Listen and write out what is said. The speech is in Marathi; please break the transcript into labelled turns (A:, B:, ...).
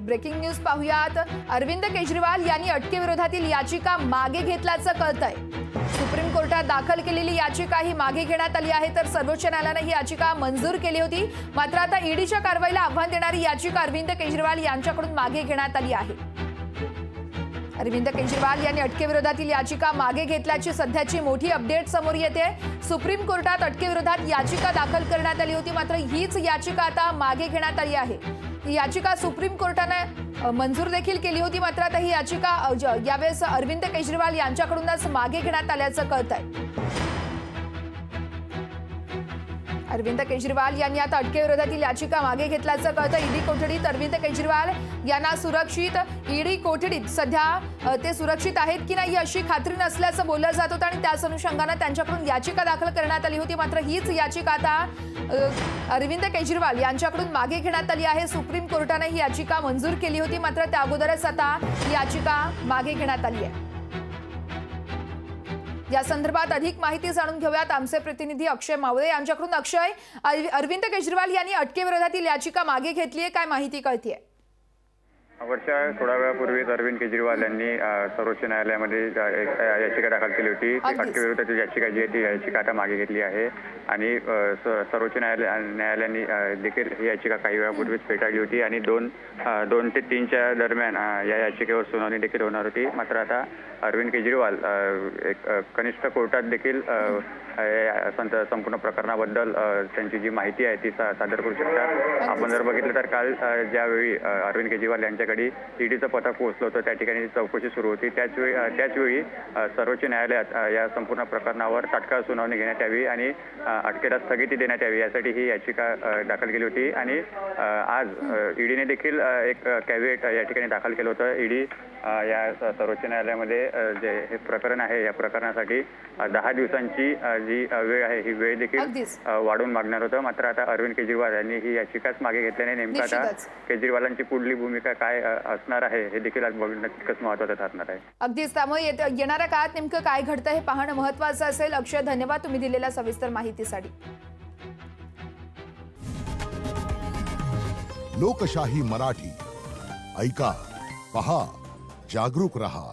A: ब्रेकिंग न्यूज पाहुयात। अरविंद केजरीवाल यांनी अटकेविरोधातील याचिका मागे घेतल्याचं कळतंय। सुप्रीम कोर्टात दाखल केलेली याचिका ही मागे घेण्यात आली आहे, तर सर्वोच्च न्यायालयाने ही याचिका मंजूर केली होती। मात्र आता ईडीच्या कारवाईला आव्हान देणारी याचिका अरविंद केजरीवाल यांच्याकडून मागे घेण्यात आली आहे। अरविंद केजरीवाल यांनी अटकेविरोधातील याचिका मागे घेतल्याची सध्याची मोठी अपडेट समोर येते। सुप्रीम कोर्टात अटकेविरोधात याचिका दाखल करण्यात आली होती, मात्र हीच याचिका आता मागे घेण्यात आली आहे। ही याचिका सुप्रीम कोर्टाने मंजूर देखील केली होती, मात्र आता ही याचिका यावेळेस अरविंद केजरीवाल यांच्याकडूनच मागे घेण्यात आल्याचं कळतंय। अरविंद केजरीवाल यांनी आता अटकेविरोधातील याचिका मागे घेतल्याचं कळतं। ईडी कोठडीत अरविंद केजरीवाल यांना सुरक्षित, ईडी कोठडीत सध्या ते सुरक्षित आहेत की नाही अशी खात्री नसल्याचं बोललं जात होतं आणि त्याच अनुषंगाने त्यांच्याकडून याचिका दाखल करण्यात आली होती। मात्र हीच याचिका आता अरविंद केजरीवाल यांच्याकडून मागे घेण्यात आली आहे। सुप्रीम कोर्टाने ही याचिका मंजूर केली होती, मात्र त्या अगोदरच आता ही याचिका मागे घेण्यात आली आहे। या संदर्भात अधिक माहिती जाणून घेऊयात आमचे प्रतिनिधी अक्षय मावळे यांच्याकडून। अक्षय, अरविंद केजरीवाल यांनी अटकेविरोधातील याचिका मागे घेतली आहे, काय माहिती कळतीये?
B: वर्षा थोड्या वेळापूर्वीच अरविंद केजरीवाल यांनी सर्वोच्च न्यायालयामध्ये याचिका दाखल केली होती। अटकेविरोधातील याचिका जी आहे ती याचिका आता मागे घेतली आहे आणि सर्वोच्च न्यायालयाने देखील ही याचिका काही वेळापूर्वीच फेटाळली होती आणि 2 ते 3च्या दरम्यान या याचिकेवर सुनावणी देखील होणार होती। मात्र आता अरविंद केजरीवाल एक कनिष्ठ कोर्टात देखील संपूर्ण प्रकरणाबद्दल त्यांची जी माहिती आहे ती सादर करू शकतात। आपण जर बघितलं तर काल ज्यावेळी अरविंद केजरीवाल यांच्याकडे ईडीचं पथक पोहोचलं होतं, त्या ठिकाणी चौकशी सुरू होती। त्याचवेळी सर्वोच्च न्यायालयात या संपूर्ण प्रकरणावर तात्काळ सुनावणी घेण्यात यावी आणि अटकेला स्थगिती देण्यात यावी यासाठी ही याचिका दाखल केली होती। आणि आज ईडीने देखील एक कॅव्हिएट या ठिकाणी दाखल केलं होतं। ईडी या सर्वोच्च न्यायालयामध्ये जे हे प्रकरण आहे या प्रकरणासाठी 10 दिवसांची जी वेळ आहे ही वेळ देखील वाढवून मागणार होतं। मात्र आता अरविंद केजरीवाल यांनी ही याचिकाच मागे घेतल्याने नेमकं आता केजरीवालांची पुढली भूमिका काय असणार आहे हे देखील आज बघणं तितकंच महत्त्वाचं ठरणार आहे।
A: अगदीच, त्यामुळे येणाऱ्या काळात नेमकं काय घडतं हे पाहणं महत्त्वाचं असेल। अक्षय, धन्यवाद तुम्ही दिलेल्या सविस्तर माहितीसाठी।
C: लोकशाही मराठी ऐका, पहा, जागरूक रहा।